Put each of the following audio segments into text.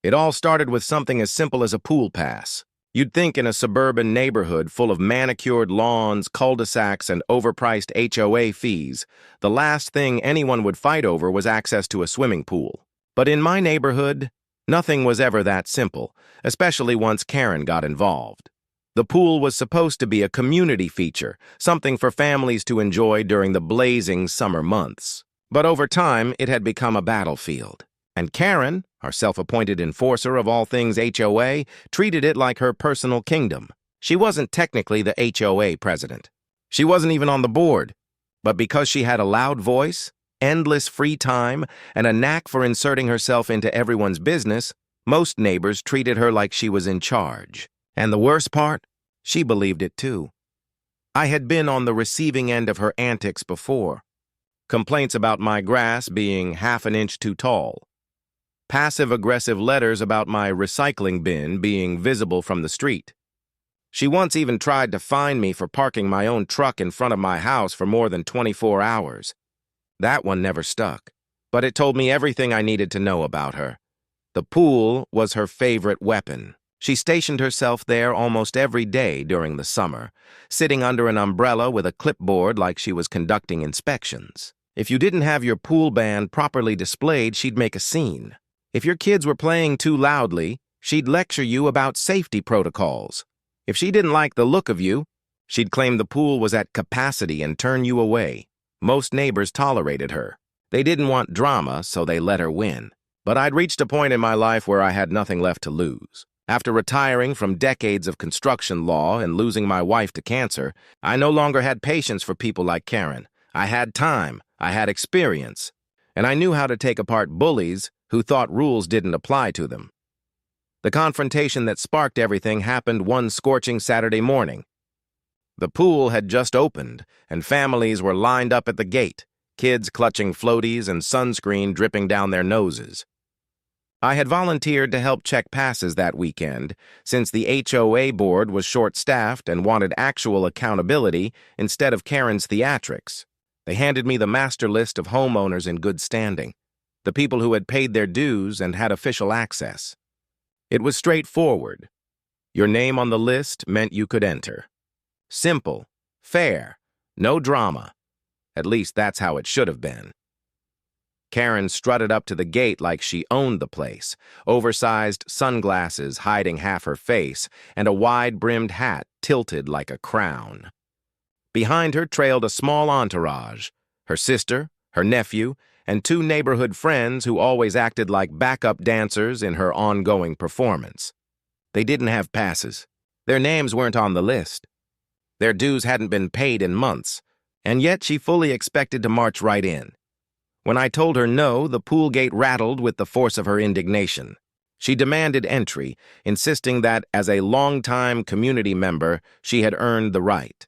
It all started with something as simple as a pool pass. You'd think in a suburban neighborhood full of manicured lawns, cul-de-sacs, and overpriced HOA fees, the last thing anyone would fight over was access to a swimming pool. But in my neighborhood, nothing was ever that simple, especially once Karen got involved. The pool was supposed to be a community feature, something for families to enjoy during the blazing summer months. But over time, it had become a battlefield. And Karen, our self-appointed enforcer of all things HOA, treated it like her personal kingdom. She wasn't technically the HOA president. She wasn't even on the board. But because she had a loud voice, endless free time, and a knack for inserting herself into everyone's business, most neighbors treated her like she was in charge. And the worst part? She believed it too. I had been on the receiving end of her antics before. Complaints about my grass being half an inch too tall. Passive-aggressive letters about my recycling bin being visible from the street. She once even tried to fine me for parking my own truck in front of my house for more than 24 hours. That one never stuck, but it told me everything I needed to know about her. The pool was her favorite weapon. She stationed herself there almost every day during the summer, sitting under an umbrella with a clipboard like she was conducting inspections. If you didn't have your pool band properly displayed, she'd make a scene. If your kids were playing too loudly, she'd lecture you about safety protocols. If she didn't like the look of you, she'd claim the pool was at capacity and turn you away. Most neighbors tolerated her. They didn't want drama, so they let her win. But I'd reached a point in my life where I had nothing left to lose. After retiring from decades of construction law and losing my wife to cancer, I no longer had patience for people like Karen. I had time, I had experience, and I knew how to take apart bullies who thought rules didn't apply to them. The confrontation that sparked everything happened one scorching Saturday morning. The pool had just opened, and families were lined up at the gate, kids clutching floaties and sunscreen dripping down their noses. I had volunteered to help check passes that weekend, since the HOA board was short-staffed and wanted actual accountability instead of Karen's theatrics. They handed me the master list of homeowners in good standing, the people who had paid their dues and had official access. It was straightforward. Your name on the list meant you could enter. Simple, fair, no drama. At least that's how it should have been. Karen strutted up to the gate like she owned the place, oversized sunglasses hiding half her face, and a wide-brimmed hat tilted like a crown. Behind her trailed a small entourage, her sister, her nephew, and two neighborhood friends who always acted like backup dancers in her ongoing performance. They didn't have passes. Their names weren't on the list. Their dues hadn't been paid in months, and yet she fully expected to march right in. When I told her no, the pool gate rattled with the force of her indignation. She demanded entry, insisting that, as a longtime community member, she had earned the right.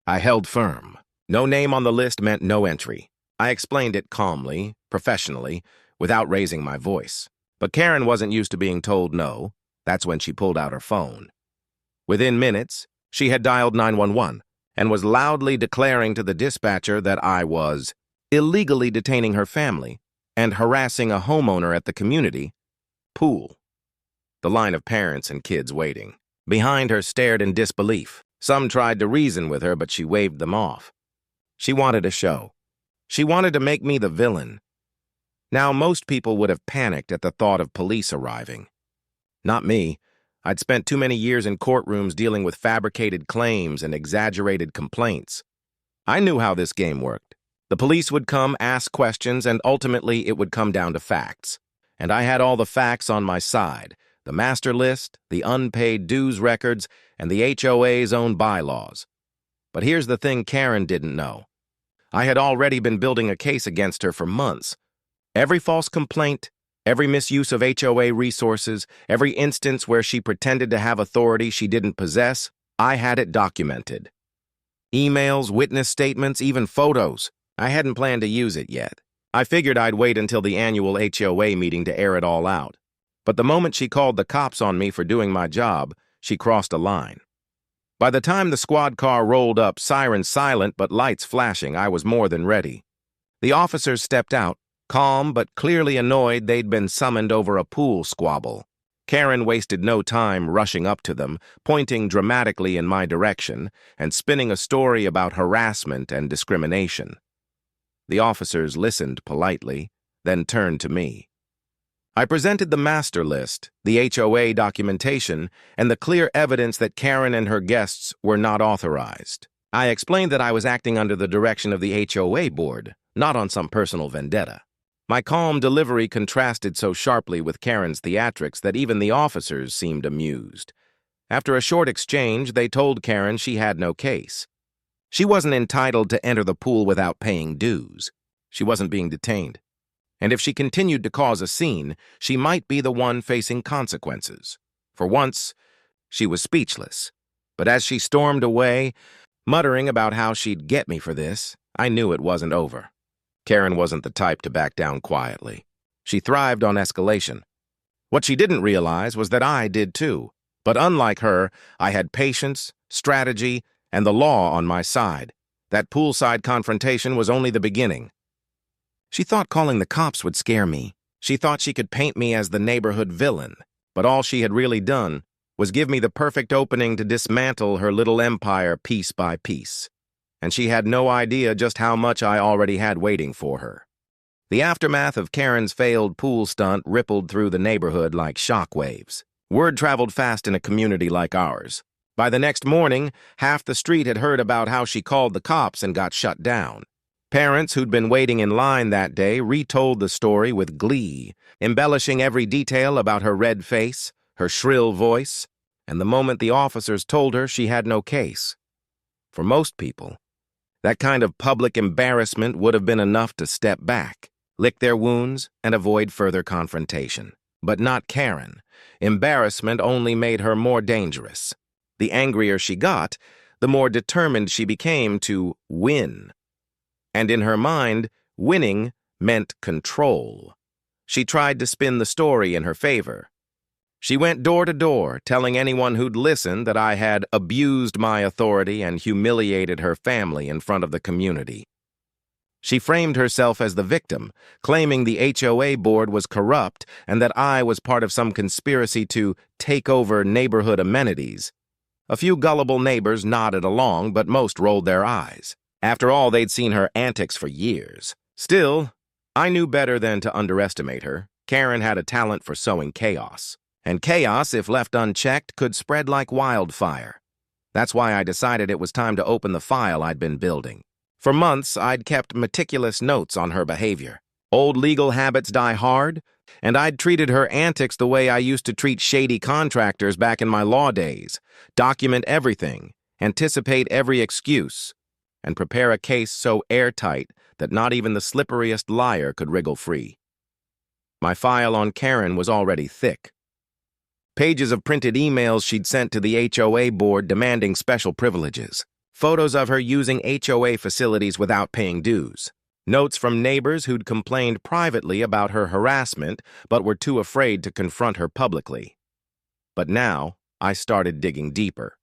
I held firm. No name on the list meant no entry. I explained it calmly, professionally, without raising my voice. But Karen wasn't used to being told no. That's when she pulled out her phone. Within minutes, she had dialed 911 and was loudly declaring to the dispatcher that I was illegally detaining her family and harassing a homeowner at the community pool. The line of parents and kids waiting behind her stared in disbelief. Some tried to reason with her, but she waved them off. She wanted a show. She wanted to make me the villain. Now, most people would have panicked at the thought of police arriving. Not me. I'd spent too many years in courtrooms dealing with fabricated claims and exaggerated complaints. I knew how this game worked. The police would come, ask questions, and ultimately it would come down to facts. And I had all the facts on my side: the master list, the unpaid dues records, and the HOA's own bylaws. But here's the thing Karen didn't know. I had already been building a case against her for months. Every false complaint, every misuse of HOA resources, every instance where she pretended to have authority she didn't possess, I had it documented. Emails, witness statements, even photos. I hadn't planned to use it yet. I figured I'd wait until the annual HOA meeting to air it all out. But the moment she called the cops on me for doing my job, she crossed a line. By the time the squad car rolled up, sirens silent but lights flashing, I was more than ready. The officers stepped out, Calm but clearly annoyed they'd been summoned over a pool squabble. Karen wasted no time rushing up to them, pointing dramatically in my direction, and spinning a story about harassment and discrimination. The officers listened politely, then turned to me. I presented the master list, the HOA documentation, and the clear evidence that Karen and her guests were not authorized. I explained that I was acting under the direction of the HOA board, not on some personal vendetta. My calm delivery contrasted so sharply with Karen's theatrics that even the officers seemed amused. After a short exchange, they told Karen she had no case. She wasn't entitled to enter the pool without paying dues. She wasn't being detained. And if she continued to cause a scene, she might be the one facing consequences. For once, she was speechless. But as she stormed away, muttering about how she'd get me for this, I knew it wasn't over. Karen wasn't the type to back down quietly. She thrived on escalation. What she didn't realize was that I did too. But unlike her, I had patience, strategy, and the law on my side. That poolside confrontation was only the beginning. She thought calling the cops would scare me. She thought she could paint me as the neighborhood villain. But all she had really done was give me the perfect opening to dismantle her little empire piece by piece. And she had no idea just how much I already had waiting for her. The aftermath of Karen's failed pool stunt rippled through the neighborhood like shockwaves. Word traveled fast in a community like ours. By the next morning, half the street had heard about how she called the cops and got shut down. Parents who'd been waiting in line that day retold the story with glee, embellishing every detail about her red face, her shrill voice, and the moment the officers told her she had no case. For most people, that kind of public embarrassment would have been enough to step back, lick their wounds, and avoid further confrontation. But not Karen. Embarrassment only made her more dangerous. The angrier she got, the more determined she became to win. And in her mind, winning meant control. She tried to spin the story in her favor. She went door to door, telling anyone who'd listen that I had abused my authority and humiliated her family in front of the community. She framed herself as the victim, claiming the HOA board was corrupt and that I was part of some conspiracy to take over neighborhood amenities. A few gullible neighbors nodded along, but most rolled their eyes. After all, they'd seen her antics for years. Still, I knew better than to underestimate her. Karen had a talent for sowing chaos. And chaos, if left unchecked, could spread like wildfire. That's why I decided it was time to open the file I'd been building. For months, I'd kept meticulous notes on her behavior. Old legal habits die hard, and I'd treated her antics the way I used to treat shady contractors back in my law days. Document everything, anticipate every excuse, and prepare a case so airtight that not even the slipperiest liar could wriggle free. My file on Karen was already thick. Pages of printed emails she'd sent to the HOA board demanding special privileges. Photos of her using HOA facilities without paying dues. Notes from neighbors who'd complained privately about her harassment but were too afraid to confront her publicly. But now, I started digging deeper.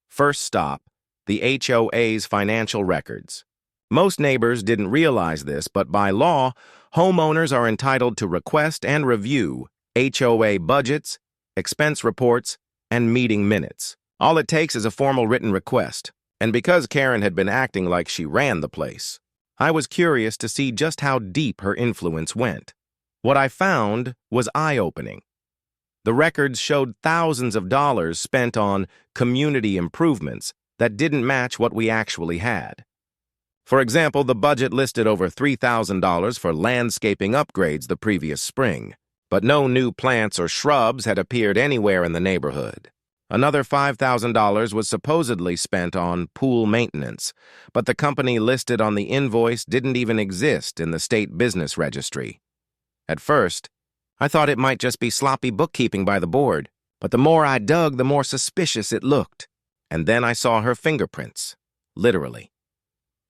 First stop, the HOA's financial records. Most neighbors didn't realize this, but by law, homeowners are entitled to request and review HOA budgets, expense reports, and meeting minutes. All it takes is a formal written request, and because Karen had been acting like she ran the place, I was curious to see just how deep her influence went. What I found was eye-opening. The records showed thousands of dollars spent on community improvements that didn't match what we actually had. For example, the budget listed over $3,000 for landscaping upgrades the previous spring, but no new plants or shrubs had appeared anywhere in the neighborhood. Another $5,000 was supposedly spent on pool maintenance, but the company listed on the invoice didn't even exist in the state business registry. At first, I thought it might just be sloppy bookkeeping by the board, but the more I dug, the more suspicious it looked. And then I saw her fingerprints, literally.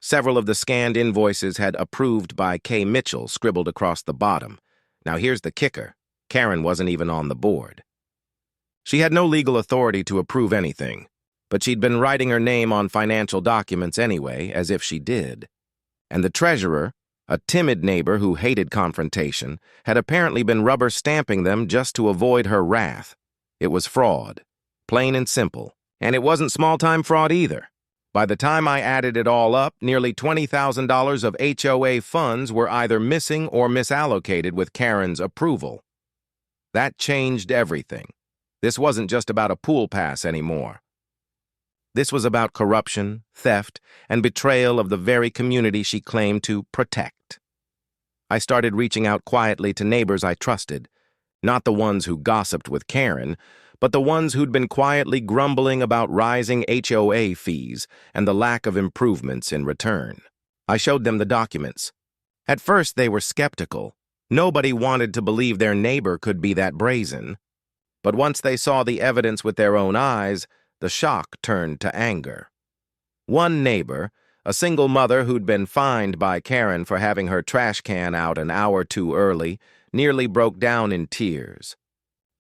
Several of the scanned invoices had "approved by K. Mitchell" scribbled across the bottom. Now here's the kicker. Karen wasn't even on the board. She had no legal authority to approve anything, but she'd been writing her name on financial documents anyway, as if she did. And the treasurer, A timid neighbor who hated confrontation had apparently been rubber stamping them just to avoid her wrath. It was fraud, plain and simple, and it wasn't small-time fraud either. By the time I added it all up, nearly $20,000 of HOA funds were either missing or misallocated with Karen's approval. That changed everything. This wasn't just about a pool pass anymore. This was about corruption, theft, and betrayal of the very community she claimed to protect. I started reaching out quietly to neighbors I trusted, not the ones who gossiped with Karen, but the ones who'd been quietly grumbling about rising HOA fees and the lack of improvements in return. I showed them the documents. At first, they were skeptical. Nobody wanted to believe their neighbor could be that brazen. But once they saw the evidence with their own eyes, the shock turned to anger. One neighbor, a single mother who'd been fined by Karen for having her trash can out an hour too early, nearly broke down in tears.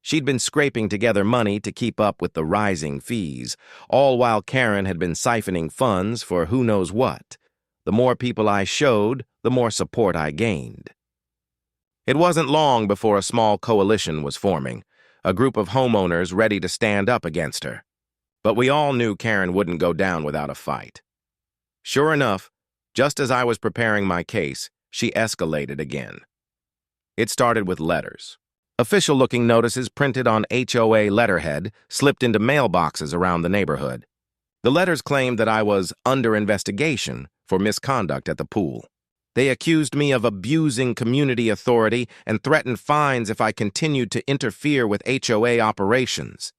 She'd been scraping together money to keep up with the rising fees, all while Karen had been siphoning funds for who knows what. The more people I showed, the more support I gained. It wasn't long before a small coalition was forming, a group of homeowners ready to stand up against her. But we all knew Karen wouldn't go down without a fight. Sure enough, just as I was preparing my case, she escalated again. It started with letters. Official-looking notices printed on HOA letterhead slipped into mailboxes around the neighborhood. The letters claimed that I was under investigation for misconduct at the pool. They accused me of abusing community authority and threatened fines if I continued to interfere with HOA operations.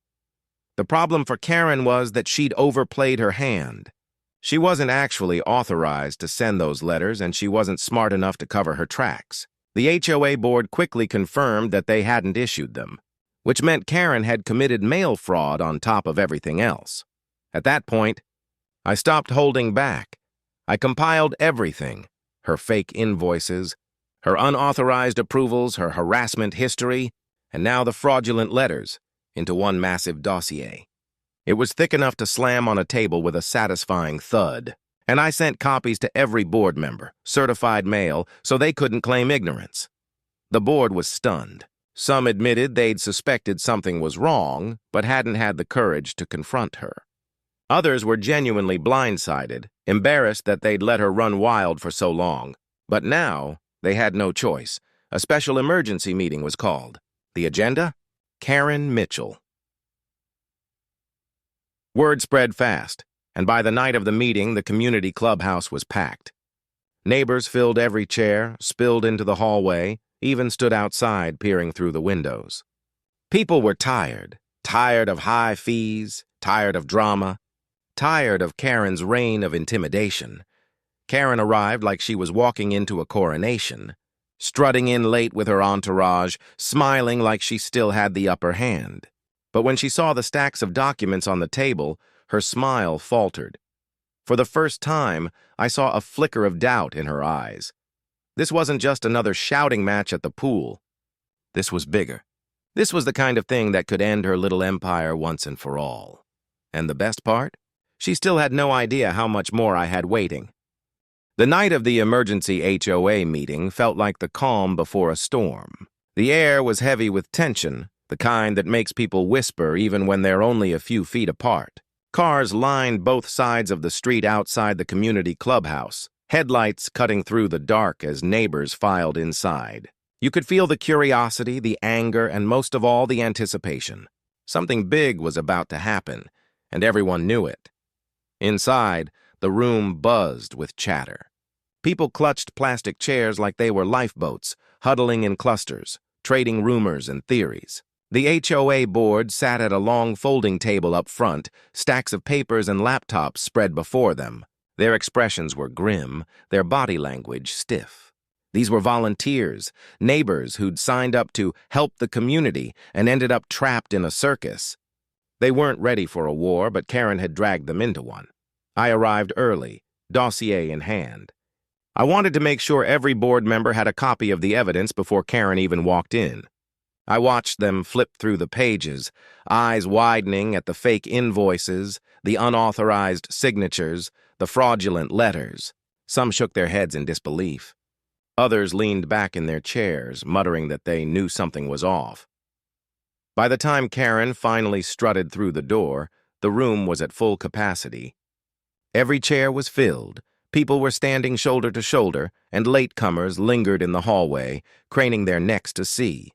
The problem for Karen was that she'd overplayed her hand. She wasn't actually authorized to send those letters, and she wasn't smart enough to cover her tracks. The HOA board quickly confirmed that they hadn't issued them, which meant Karen had committed mail fraud on top of everything else. At that point, I stopped holding back. I compiled everything: her fake invoices, her unauthorized approvals, her harassment history, and now the fraudulent letters, into one massive dossier. It was thick enough to slam on a table with a satisfying thud, and I sent copies to every board member, certified mail, so they couldn't claim ignorance. The board was stunned. Some admitted they'd suspected something was wrong, but hadn't had the courage to confront her. Others were genuinely blindsided, embarrassed that they'd let her run wild for so long. But now, they had no choice. A special emergency meeting was called. The agenda? Karen Mitchell. Word spread fast, and by the night of the meeting, the community clubhouse was packed. Neighbors filled every chair, spilled into the hallway, even stood outside peering through the windows. People were tired of high fees, tired of drama, tired of Karen's reign of intimidation. Karen arrived like she was walking into a coronation, strutting in late with her entourage, smiling like she still had the upper hand. But when she saw the stacks of documents on the table, her smile faltered. For the first time, I saw a flicker of doubt in her eyes. This wasn't just another shouting match at the pool. This was bigger. This was the kind of thing that could end her little empire once and for all. And the best part? She still had no idea how much more I had waiting. The night of the emergency HOA meeting felt like the calm before a storm. The air was heavy with tension, the kind that makes people whisper even when they're only a few feet apart. Cars lined both sides of the street outside the community clubhouse, headlights cutting through the dark as neighbors filed inside. You could feel the curiosity, the anger, and most of all, the anticipation. Something big was about to happen, and everyone knew it. Inside, the room buzzed with chatter. People clutched plastic chairs like they were lifeboats, huddling in clusters, trading rumors and theories. The HOA board sat at a long folding table up front, stacks of papers and laptops spread before them. Their expressions were grim, their body language stiff. These were volunteers, neighbors who'd signed up to help the community and ended up trapped in a circus. They weren't ready for a war, but Karen had dragged them into one. I arrived early, dossier in hand. I wanted to make sure every board member had a copy of the evidence before Karen even walked in. I watched them flip through the pages, eyes widening at the fake invoices, the unauthorized signatures, the fraudulent letters. Some shook their heads in disbelief. Others leaned back in their chairs, muttering that they knew something was off. By the time Karen finally strutted through the door, the room was at full capacity. Every chair was filled, people were standing shoulder to shoulder, and latecomers lingered in the hallway, craning their necks to see.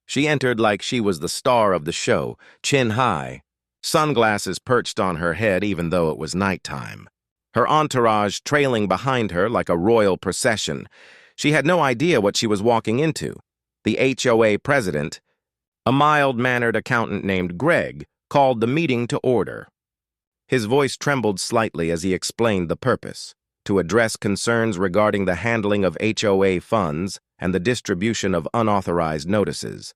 She entered like she was the star of the show, chin high, sunglasses perched on her head even though it was nighttime. Her entourage trailing behind her like a royal procession. She had no idea what she was walking into. The HOA president, a mild-mannered accountant named Greg, called the meeting to order. His voice trembled slightly as he explained the purpose: to address concerns regarding the handling of HOA funds and the distribution of unauthorized notices.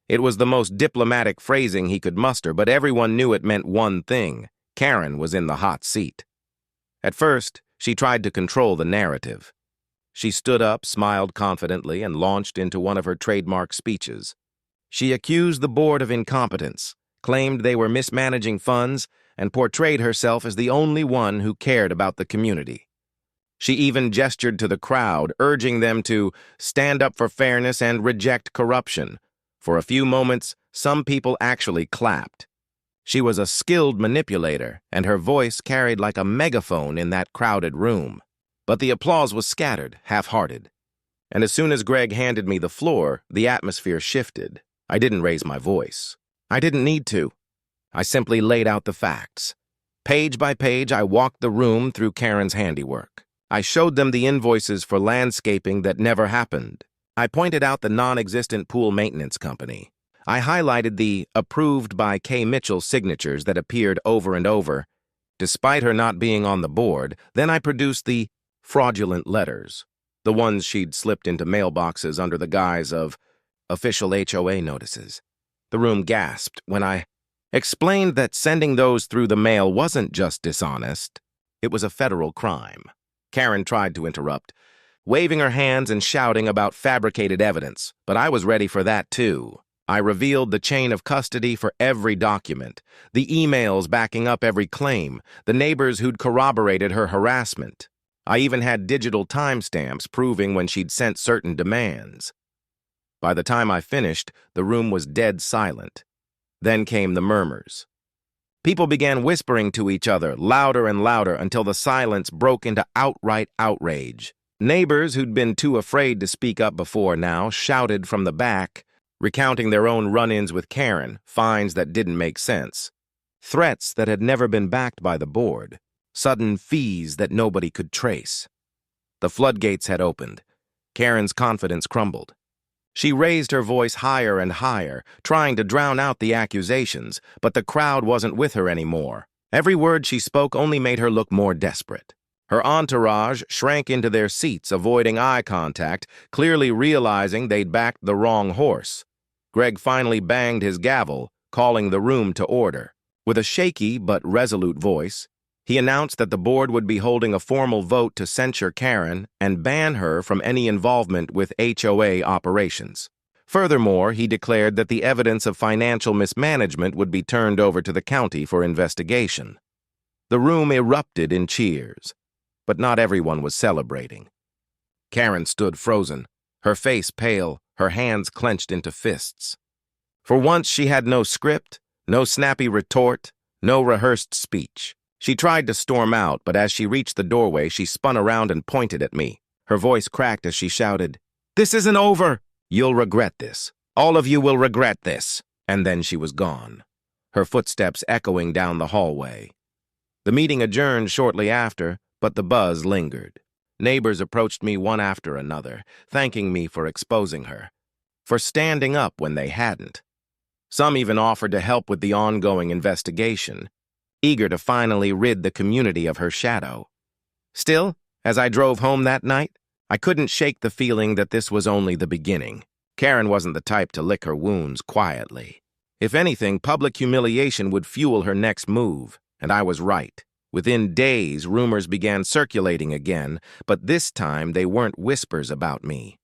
It was the most diplomatic phrasing he could muster, but everyone knew it meant one thing: Karen was in the hot seat. At first, she tried to control the narrative. She stood up, smiled confidently, and launched into one of her trademark speeches. She accused the board of incompetence, claimed they were mismanaging funds, and portrayed herself as the only one who cared about the community. She even gestured to the crowd, urging them to stand up for fairness and reject corruption. For a few moments, some people actually clapped. She was a skilled manipulator, and her voice carried like a megaphone in that crowded room. But the applause was scattered, half-hearted. And as soon as Greg handed me the floor, the atmosphere shifted. I didn't raise my voice. I didn't need to. I simply laid out the facts. Page by page, I walked the room through Karen's handiwork. I showed them the invoices for landscaping that never happened. I pointed out the non-existent pool maintenance company. I highlighted the approved by K. Mitchell signatures that appeared over and over, despite her not being on the board. Then I produced the fraudulent letters, the ones she'd slipped into mailboxes under the guise of official HOA notices. The room gasped when I explained that sending those through the mail wasn't just dishonest, it was a federal crime. Karen tried to interrupt, waving her hands and shouting about fabricated evidence, but I was ready for that too. I revealed the chain of custody for every document, the emails backing up every claim, the neighbors who'd corroborated her harassment. I even had digital timestamps proving when she'd sent certain demands. By the time I finished, the room was dead silent. Then came the murmurs. People began whispering to each other, louder and louder, until the silence broke into outright outrage. Neighbors who'd been too afraid to speak up before now shouted from the back, recounting their own run-ins with Karen, fines that didn't make sense, threats that had never been backed by the board, sudden fees that nobody could trace. The floodgates had opened. Karen's confidence crumbled. She raised her voice higher and higher, trying to drown out the accusations, but the crowd wasn't with her anymore. Every word she spoke only made her look more desperate. Her entourage shrank into their seats, avoiding eye contact, clearly realizing they'd backed the wrong horse. Greg finally banged his gavel, calling the room to order. With a shaky but resolute voice, he announced that the board would be holding a formal vote to censure Karen and ban her from any involvement with HOA operations. Furthermore, he declared that the evidence of financial mismanagement would be turned over to the county for investigation. The room erupted in cheers, but not everyone was celebrating. Karen stood frozen, her face pale, her hands clenched into fists. For once, she had no script, no snappy retort, no rehearsed speech. She tried to storm out, but as she reached the doorway, she spun around and pointed at me. Her voice cracked as she shouted, "This isn't over! You'll regret this. All of you will regret this." And then she was gone, her footsteps echoing down the hallway. The meeting adjourned shortly after, but the buzz lingered. Neighbors approached me one after another, thanking me for exposing her, for standing up when they hadn't. Some even offered to help with the ongoing investigation, eager to finally rid the community of her shadow. Still, as I drove home that night, I couldn't shake the feeling that this was only the beginning. Karen wasn't the type to lick her wounds quietly. If anything, public humiliation would fuel her next move, and I was right. Within days, rumors began circulating again, but this time they weren't whispers about me.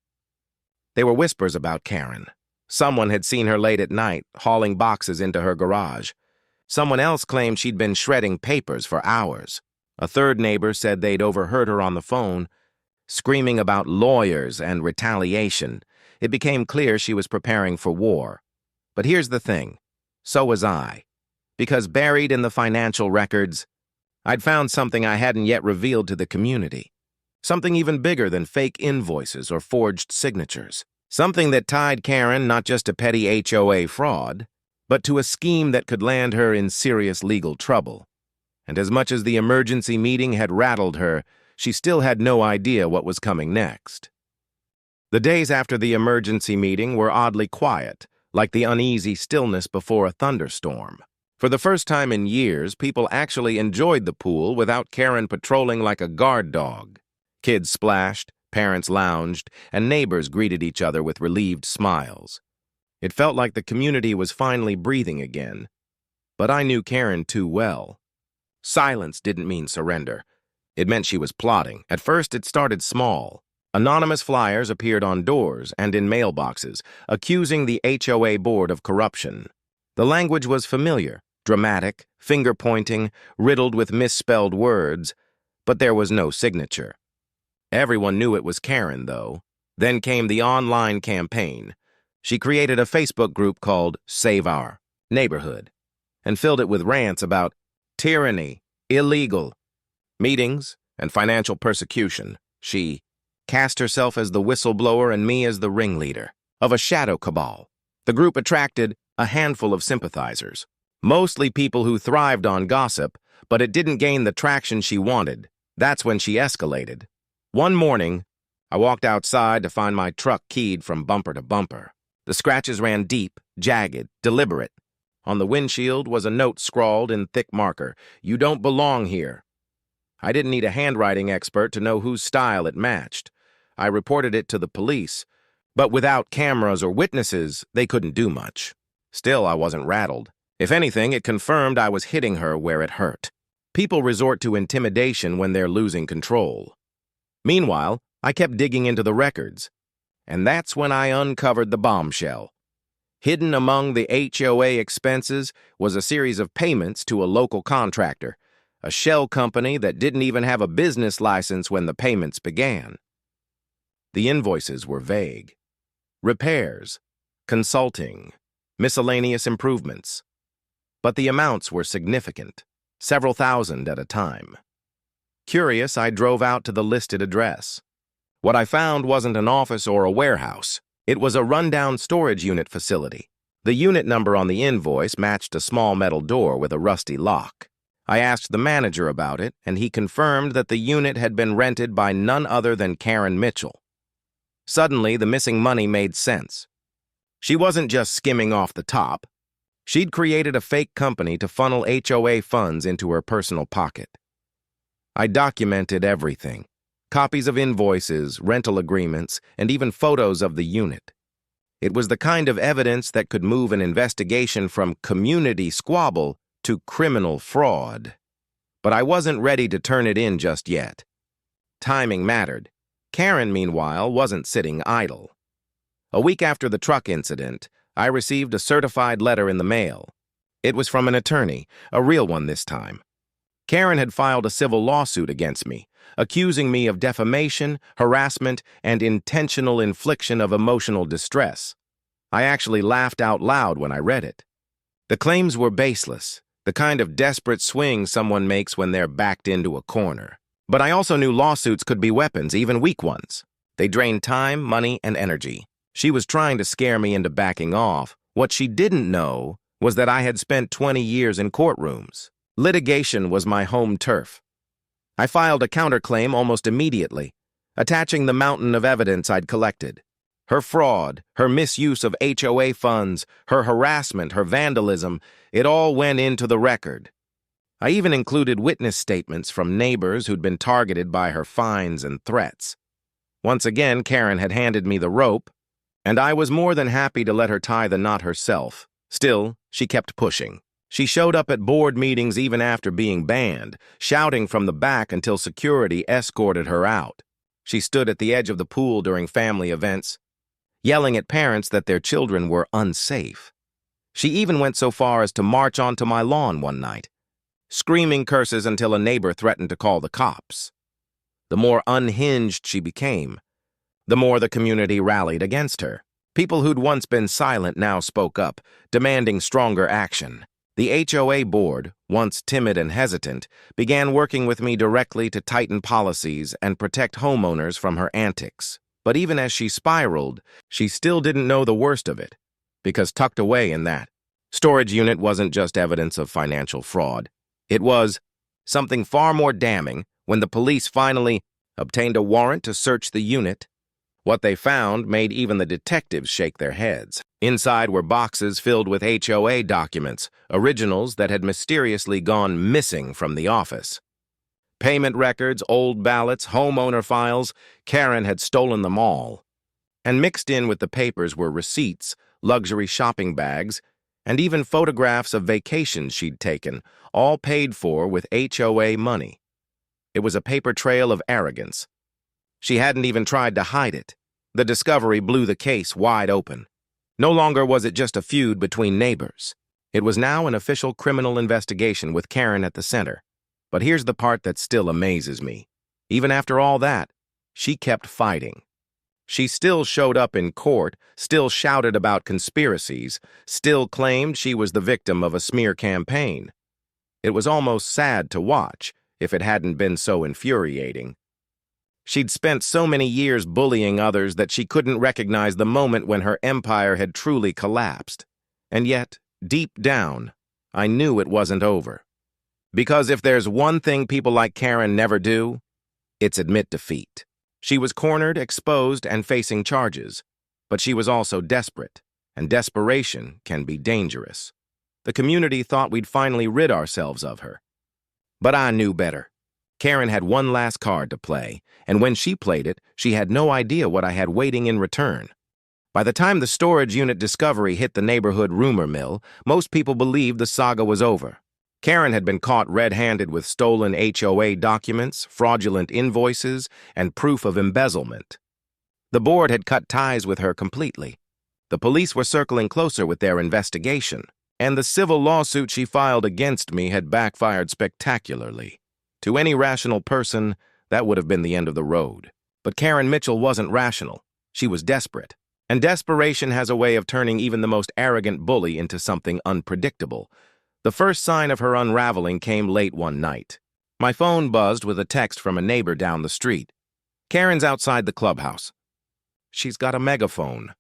They were whispers about Karen. Someone had seen her late at night, hauling boxes into her garage. Someone else claimed she'd been shredding papers for hours. A third neighbor said they'd overheard her on the phone, screaming about lawyers and retaliation. It became clear she was preparing for war. But here's the thing. So was I. Because buried in the financial records, I'd found something I hadn't yet revealed to the community. Something even bigger than fake invoices or forged signatures. Something that tied Karen not just to petty HOA fraud, but to a scheme that could land her in serious legal trouble. And as much as the emergency meeting had rattled her, she still had no idea what was coming next. The days after the emergency meeting were oddly quiet, like the uneasy stillness before a thunderstorm. For the first time in years, people actually enjoyed the pool without Karen patrolling like a guard dog. Kids splashed, parents lounged, and neighbors greeted each other with relieved smiles. It felt like the community was finally breathing again. But I knew Karen too well. Silence didn't mean surrender. It meant she was plotting. At first, it started small. Anonymous flyers appeared on doors and in mailboxes, accusing the HOA board of corruption. The language was familiar, dramatic, finger-pointing, riddled with misspelled words, but there was no signature. Everyone knew it was Karen, though. Then came the online campaign. She created a Facebook group called Save Our Neighborhood and filled it with rants about tyranny, illegal, meetings, and financial persecution. She cast herself as the whistleblower and me as the ringleader of a shadow cabal. The group attracted a handful of sympathizers, mostly people who thrived on gossip, but it didn't gain the traction she wanted. That's when she escalated. One morning, I walked outside to find my truck keyed from bumper to bumper. The scratches ran deep, jagged, deliberate. On the windshield was a note scrawled in thick marker, "You don't belong here." I didn't need a handwriting expert to know whose style it matched. I reported it to the police, but without cameras or witnesses, they couldn't do much. Still, I wasn't rattled. If anything, it confirmed I was hitting her where it hurt. People resort to intimidation when they're losing control. Meanwhile, I kept digging into the records, and that's when I uncovered the bombshell. Hidden among the HOA expenses was a series of payments to a local contractor, a shell company that didn't even have a business license when the payments began. The invoices were vague. Repairs, consulting, miscellaneous improvements. But the amounts were significant, several thousand at a time. Curious, I drove out to the listed address. What I found wasn't an office or a warehouse. It was a rundown storage unit facility. The unit number on the invoice matched a small metal door with a rusty lock. I asked the manager about it, and he confirmed that the unit had been rented by none other than Karen Mitchell. Suddenly, the missing money made sense. She wasn't just skimming off the top. She'd created a fake company to funnel HOA funds into her personal pocket. I documented everything. Copies of invoices, rental agreements, and even photos of the unit. It was the kind of evidence that could move an investigation from community squabble to criminal fraud. But I wasn't ready to turn it in just yet. Timing mattered. Karen, meanwhile, wasn't sitting idle. A week after the truck incident, I received a certified letter in the mail. It was from an attorney, a real one this time. Karen had filed a civil lawsuit against me, accusing me of defamation, harassment, and intentional infliction of emotional distress. I actually laughed out loud when I read it. The claims were baseless, the kind of desperate swing someone makes when they're backed into a corner. But I also knew lawsuits could be weapons, even weak ones. They drained time, money, and energy. She was trying to scare me into backing off. What she didn't know was that I had spent 20 years in courtrooms. Litigation was my home turf. I filed a counterclaim almost immediately, attaching the mountain of evidence I'd collected. Her fraud, her misuse of HOA funds, her harassment, her vandalism, it all went into the record. I even included witness statements from neighbors who'd been targeted by her fines and threats. Once again, Karen had handed me the rope, and I was more than happy to let her tie the knot herself. Still, she kept pushing. She showed up at board meetings even after being banned, shouting from the back until security escorted her out. She stood at the edge of the pool during family events, yelling at parents that their children were unsafe. She even went so far as to march onto my lawn one night, screaming curses until a neighbor threatened to call the cops. the more unhinged she became, the more the community rallied against her. People who'd once been silent now spoke up, demanding stronger action. The HOA board, once timid and hesitant, began working with me directly to tighten policies and protect homeowners from her antics. But even as she spiraled, she still didn't know the worst of it, because tucked away in that storage unit wasn't just evidence of financial fraud. It was something far more damning when the police finally obtained a warrant to search the unit. What they found made even the detectives shake their heads. Inside were boxes filled with HOA documents, originals that had mysteriously gone missing from the office. Payment records, old ballots, homeowner files, Karen had stolen them all. And mixed in with the papers were receipts, luxury shopping bags, and even photographs of vacations she'd taken, all paid for with HOA money. It was a paper trail of arrogance. She hadn't even tried to hide it. The discovery blew the case wide open. No longer was it just a feud between neighbors. It was now an official criminal investigation with Karen at the center. But here's the part that still amazes me. Even after all that, she kept fighting. She still showed up in court, still shouted about conspiracies, still claimed she was the victim of a smear campaign. It was almost sad to watch, if it hadn't been so infuriating. She'd spent so many years bullying others that she couldn't recognize the moment when her empire had truly collapsed. And yet, deep down, I knew it wasn't over. Because if there's one thing people like Karen never do, it's admit defeat. She was cornered, exposed, and facing charges. But she was also desperate, and desperation can be dangerous. The community thought we'd finally rid ourselves of her. But I knew better. Karen had one last card to play, and when she played it, she had no idea what I had waiting in return. By the time the storage unit discovery hit the neighborhood rumor mill, most people believed the saga was over. Karen had been caught red-handed with stolen HOA documents, fraudulent invoices, and proof of embezzlement. The board had cut ties with her completely. The police were circling closer with their investigation, and the civil lawsuit she filed against me had backfired spectacularly. To any rational person, that would have been the end of the road. But Karen Mitchell wasn't rational. She was desperate. And desperation has a way of turning even the most arrogant bully into something unpredictable. The first sign of her unraveling came late one night. My phone buzzed with a text from a neighbor down the street. Karen's outside the clubhouse. She's got a megaphone.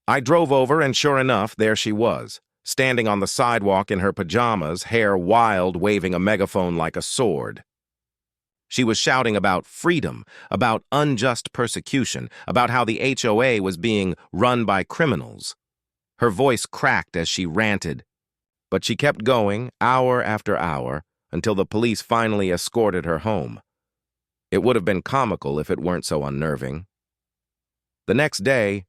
I drove over, and sure enough, there she was, standing on the sidewalk in her pajamas, hair wild, waving a megaphone like a sword. She was shouting about freedom, about unjust persecution, about how the HOA was being run by criminals. Her voice cracked as she ranted, but she kept going, hour after hour, until the police finally escorted her home. It would have been comical if it weren't so unnerving. The next day,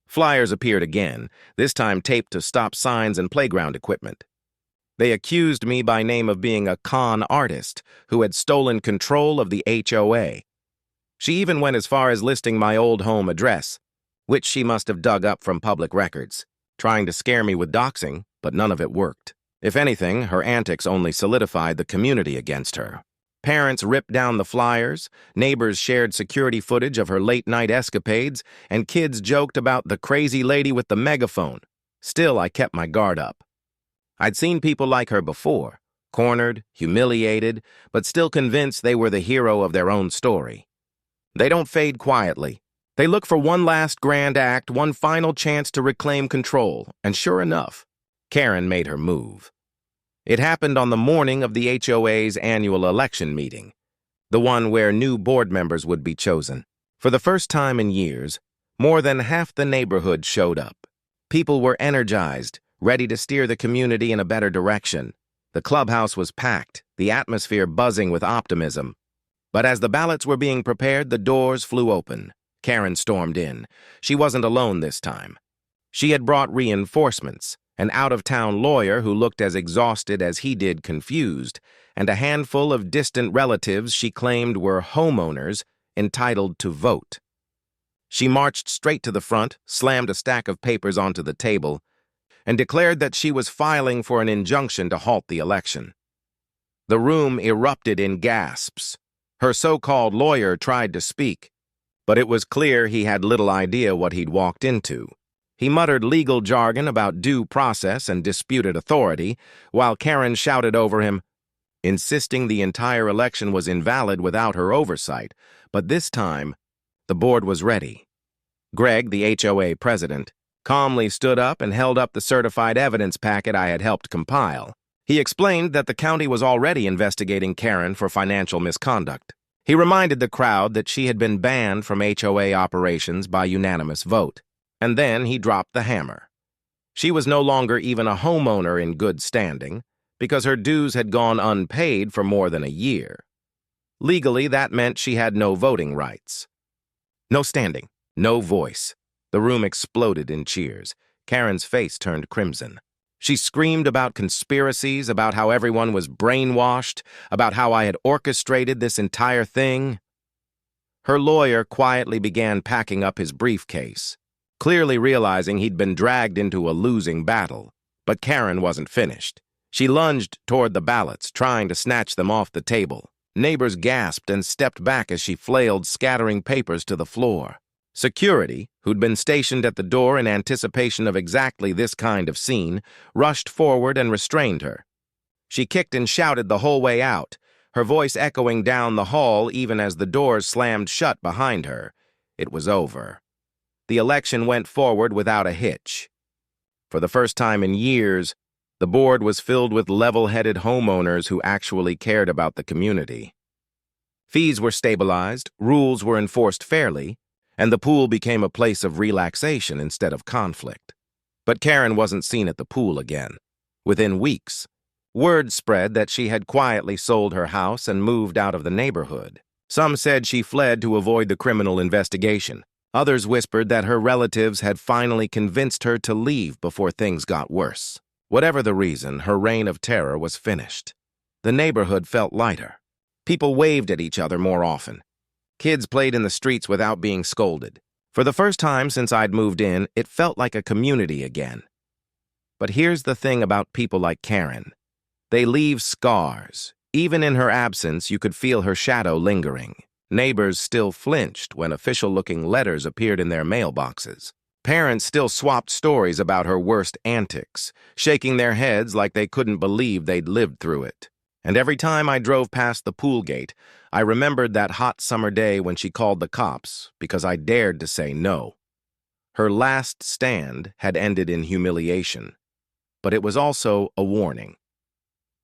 flyers appeared again, this time taped to stop signs and playground equipment. They accused me by name of being a con artist who had stolen control of the HOA. She even went as far as listing my old home address, which she must have dug up from public records, trying to scare me with doxing, but none of it worked. If anything, her antics only solidified the community against her. Parents ripped down the flyers, neighbors shared security footage of her late-night escapades, and kids joked about the crazy lady with the megaphone. Still, I kept my guard up. I'd seen people like her before, cornered, humiliated, but still convinced they were the hero of their own story. They don't fade quietly. They look for one last grand act, one final chance to reclaim control, and sure enough, Karen made her move. It happened on the morning of the HOA's annual election meeting, the one where new board members would be chosen. For the first time in years, more than half the neighborhood showed up. People were energized, ready to steer the community in a better direction. The clubhouse was packed, the atmosphere buzzing with optimism. But as the ballots were being prepared, the doors flew open. Karen stormed in. She wasn't alone this time. She had brought reinforcements, an out-of-town lawyer who looked as exhausted as he did confused, and a handful of distant relatives she claimed were homeowners entitled to vote. She marched straight to the front, slammed a stack of papers onto the table, and declared that she was filing for an injunction to halt the election. The room erupted in gasps. Her so-called lawyer tried to speak, but it was clear he had little idea what he'd walked into. He muttered legal jargon about due process and disputed authority, while Karen shouted over him, insisting the entire election was invalid without her oversight. But this time, the board was ready. Greg, the HOA president, calmly stood up and held up the certified evidence packet I had helped compile. He explained that the county was already investigating Karen for financial misconduct. He reminded the crowd that she had been banned from HOA operations by unanimous vote. And then he dropped the hammer. She was no longer even a homeowner in good standing, because her dues had gone unpaid for more than a year. Legally, that meant she had no voting rights. No standing, no voice. The room exploded in cheers. Karen's face turned crimson. She screamed about conspiracies, about how everyone was brainwashed, about how I had orchestrated this entire thing. Her lawyer quietly began packing up his briefcase, clearly realizing he'd been dragged into a losing battle. But Karen wasn't finished. She lunged toward the ballots, trying to snatch them off the table. Neighbors gasped and stepped back as she flailed, scattering papers to the floor. Security, who'd been stationed at the door in anticipation of exactly this kind of scene, rushed forward and restrained her. She kicked and shouted the whole way out, her voice echoing down the hall even as the doors slammed shut behind her. It was over. The election went forward without a hitch. For the first time in years, the board was filled with level-headed homeowners who actually cared about the community. Fees were stabilized, rules were enforced fairly, and the pool became a place of relaxation instead of conflict. But Karen wasn't seen at the pool again. Within weeks, word spread that she had quietly sold her house and moved out of the neighborhood. Some said she fled to avoid the criminal investigation. Others whispered that her relatives had finally convinced her to leave before things got worse. Whatever the reason, her reign of terror was finished. The neighborhood felt lighter. People waved at each other more often. Kids played in the streets without being scolded. For the first time since I'd moved in, it felt like a community again. But here's the thing about people like Karen. They leave scars. Even in her absence, you could feel her shadow lingering. Neighbors still flinched when official-looking letters appeared in their mailboxes. Parents still swapped stories about her worst antics, shaking their heads like they couldn't believe they'd lived through it. And every time I drove past the pool gate, I remembered that hot summer day when she called the cops because I dared to say no. Her last stand had ended in humiliation, but it was also a warning.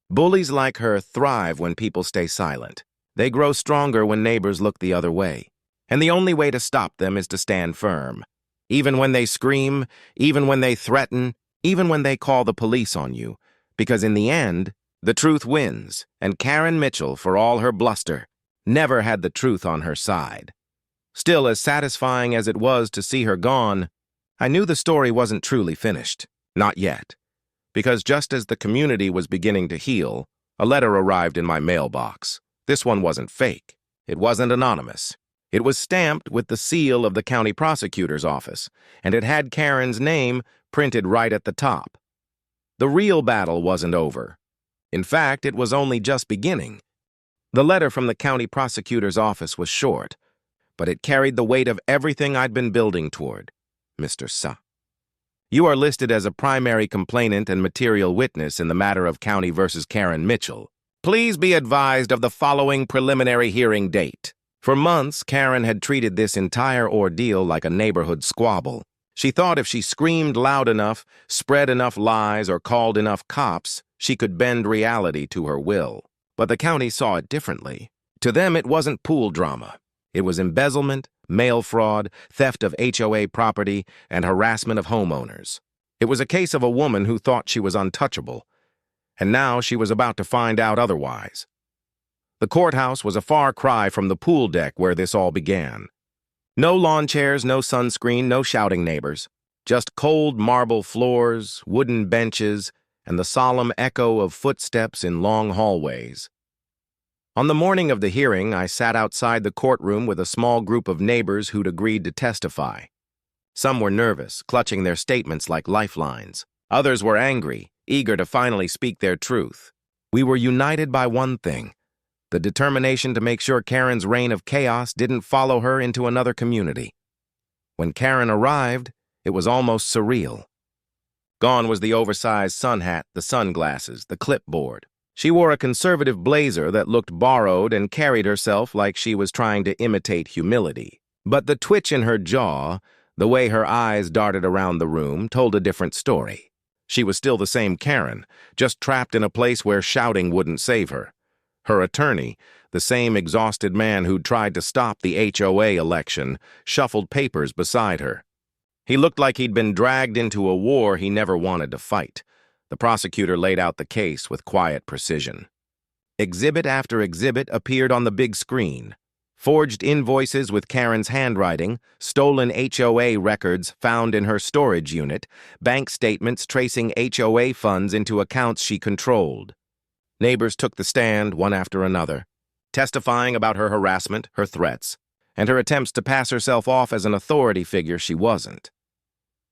Bullies like her thrive when people stay silent. They grow stronger when neighbors look the other way. And the only way to stop them is to stand firm. Even when they scream, even when they threaten, even when they call the police on you. Because in the end, the truth wins, and Karen Mitchell, for all her bluster, never had the truth on her side. Still, as satisfying as it was to see her gone, I knew the story wasn't truly finished. Not yet. Because just as the community was beginning to heal, a letter arrived in my mailbox. This one wasn't fake. It wasn't anonymous. It was stamped with the seal of the county prosecutor's office, and it had Karen's name printed right at the top. The real battle wasn't over. In fact, it was only just beginning. The letter from the county prosecutor's office was short, but it carried the weight of everything I'd been building toward. Mr. Sa. You are listed as a primary complainant and material witness in the matter of County versus Karen Mitchell. Please be advised of the following preliminary hearing date. For months, Karen had treated this entire ordeal like a neighborhood squabble. She thought if she screamed loud enough, spread enough lies, or called enough cops, she could bend reality to her will. But the county saw it differently. To them, it wasn't pool drama. It was embezzlement, mail fraud, theft of HOA property, and harassment of homeowners. It was a case of a woman who thought she was untouchable, and now she was about to find out otherwise. The courthouse was a far cry from the pool deck where this all began. No lawn chairs, no sunscreen, no shouting neighbors. Just cold marble floors, wooden benches, and the solemn echo of footsteps in long hallways. On the morning of the hearing, I sat outside the courtroom with a small group of neighbors who'd agreed to testify. Some were nervous, clutching their statements like lifelines. Others were angry, eager to finally speak their truth. We were united by one thing. the determination to make sure Karen's reign of chaos didn't follow her into another community. When Karen arrived, it was almost surreal. Gone was the oversized sun hat, the sunglasses, the clipboard. She wore a conservative blazer that looked borrowed and carried herself like she was trying to imitate humility. But the twitch in her jaw, the way her eyes darted around the room, told a different story. She was still the same Karen, just trapped in a place where shouting wouldn't save her. Her attorney, the same exhausted man who'd tried to stop the HOA election, shuffled papers beside her. He looked like he'd been dragged into a war he never wanted to fight. The prosecutor laid out the case with quiet precision. Exhibit after exhibit appeared on the big screen. Forged invoices with Karen's handwriting, stolen HOA records found in her storage unit, bank statements tracing HOA funds into accounts she controlled. Neighbors took the stand one after another, testifying about her harassment, her threats, and her attempts to pass herself off as an authority figure she wasn't.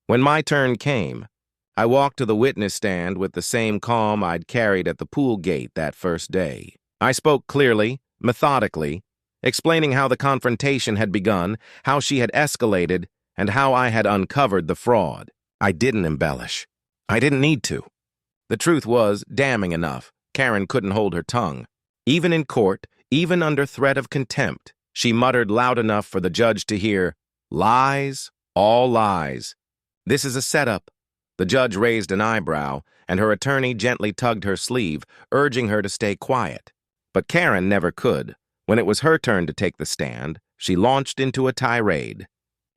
When my turn came, I walked to the witness stand with the same calm I'd carried at the pool gate that first day. I spoke clearly, methodically, explaining how the confrontation had begun, how she had escalated, and how I had uncovered the fraud. I didn't embellish. I didn't need to. The truth was damning enough. Karen couldn't hold her tongue. Even in court, even under threat of contempt, she muttered loud enough for the judge to hear, "Lies, all lies. This is a setup." The judge raised an eyebrow, and her attorney gently tugged her sleeve, urging her to stay quiet. But Karen never could. When it was her turn to take the stand, she launched into a tirade.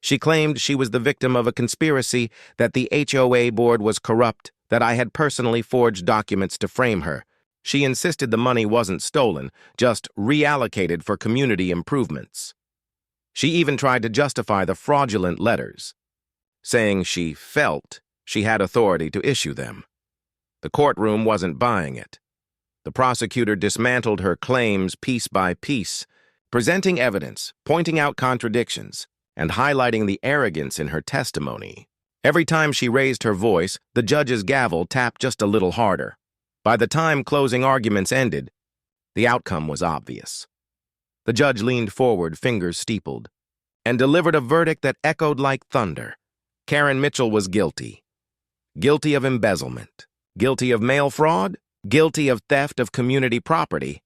She claimed she was the victim of a conspiracy, that the HOA board was corrupt, that I had personally forged documents to frame her. She insisted the money wasn't stolen, just reallocated for community improvements. She even tried to justify the fraudulent letters, saying she felt she had authority to issue them. The courtroom wasn't buying it. The prosecutor dismantled her claims piece by piece, presenting evidence, pointing out contradictions, and highlighting the arrogance in her testimony. Every time she raised her voice, the judge's gavel tapped just a little harder. By the time closing arguments ended, the outcome was obvious. The judge leaned forward, fingers steepled, and delivered a verdict that echoed like thunder. Karen Mitchell was guilty. Guilty of embezzlement. Guilty of mail fraud. Guilty of theft of community property.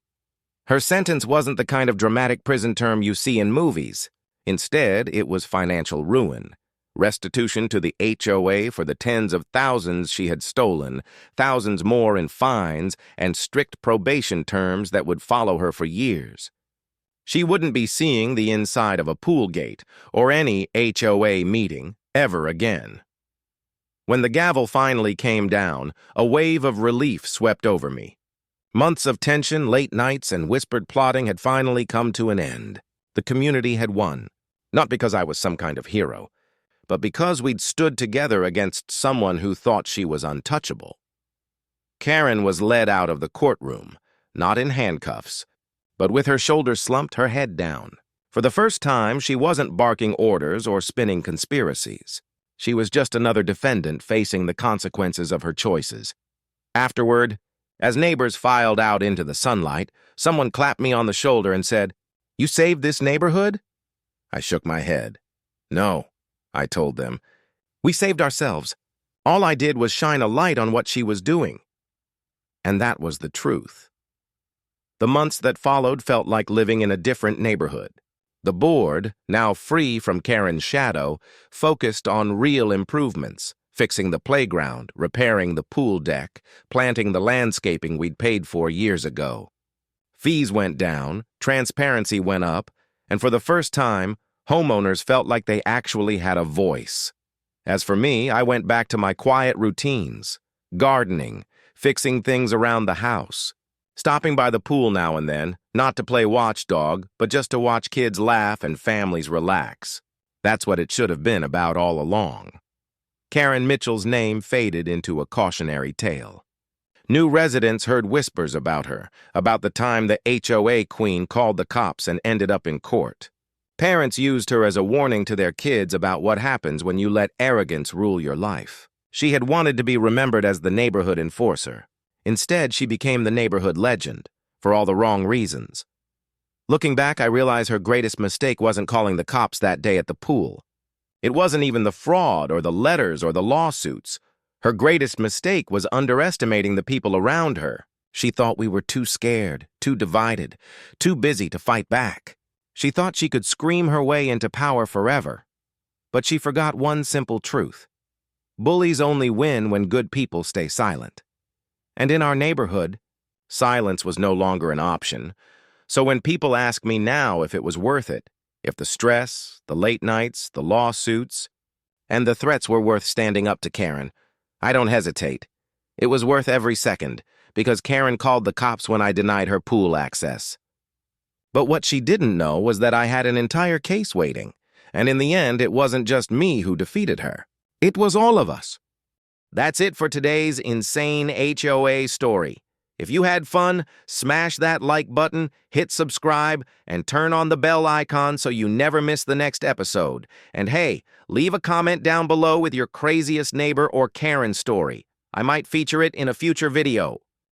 Her sentence wasn't the kind of dramatic prison term you see in movies. Instead, it was financial ruin. Restitution to the HOA for the tens of thousands she had stolen, thousands more in fines, and strict probation terms that would follow her for years. She wouldn't be seeing the inside of a pool gate or any HOA meeting ever again. When the gavel finally came down, a wave of relief swept over me. Months of tension, late nights, and whispered plotting had finally come to an end. The community had won, not because I was some kind of hero, but because we'd stood together against someone who thought she was untouchable. Karen was led out of the courtroom, not in handcuffs, but with her shoulders slumped, her head down. For the first time, she wasn't barking orders or spinning conspiracies. She was just another defendant facing the consequences of her choices. Afterward, as neighbors filed out into the sunlight, someone clapped me on the shoulder and said, "You saved this neighborhood?" I shook my head. "No," I told them. "We saved ourselves. All I did was shine a light on what she was doing." And that was the truth. The months that followed felt like living in a different neighborhood. The board, now free from Karen's shadow, focused on real improvements, fixing the playground, repairing the pool deck, planting the landscaping we'd paid for years ago. Fees went down, transparency went up, and for the first time, homeowners felt like they actually had a voice. As for me, I went back to my quiet routines, gardening, fixing things around the house, stopping by the pool now and then, not to play watchdog, but just to watch kids laugh and families relax. That's what it should have been about all along. Karen Mitchell's name faded into a cautionary tale. New residents heard whispers about her, about the time the HOA queen called the cops and ended up in court. Parents used her as a warning to their kids about what happens when you let arrogance rule your life. She had wanted to be remembered as the neighborhood enforcer. Instead, she became the neighborhood legend, for all the wrong reasons. Looking back, I realize her greatest mistake wasn't calling the cops that day at the pool. It wasn't even the fraud or the letters or the lawsuits. Her greatest mistake was underestimating the people around her. She thought we were too scared, too divided, too busy to fight back. She thought she could scream her way into power forever. But she forgot one simple truth. Bullies only win when good people stay silent. And in our neighborhood, silence was no longer an option. So when people ask me now if it was worth it, if the stress, the late nights, the lawsuits, and the threats were worth standing up to Karen, I don't hesitate. It was worth every second, because Karen called the cops when I denied her pool access. But what she didn't know was that I had an entire case waiting, and in the end, it wasn't just me who defeated her. It was all of us. That's it for today's insane HOA story. If you had fun, smash that like button, hit subscribe, and turn on the bell icon so you never miss the next episode. And hey, leave a comment down below with your craziest neighbor or Karen story. I might feature it in a future video.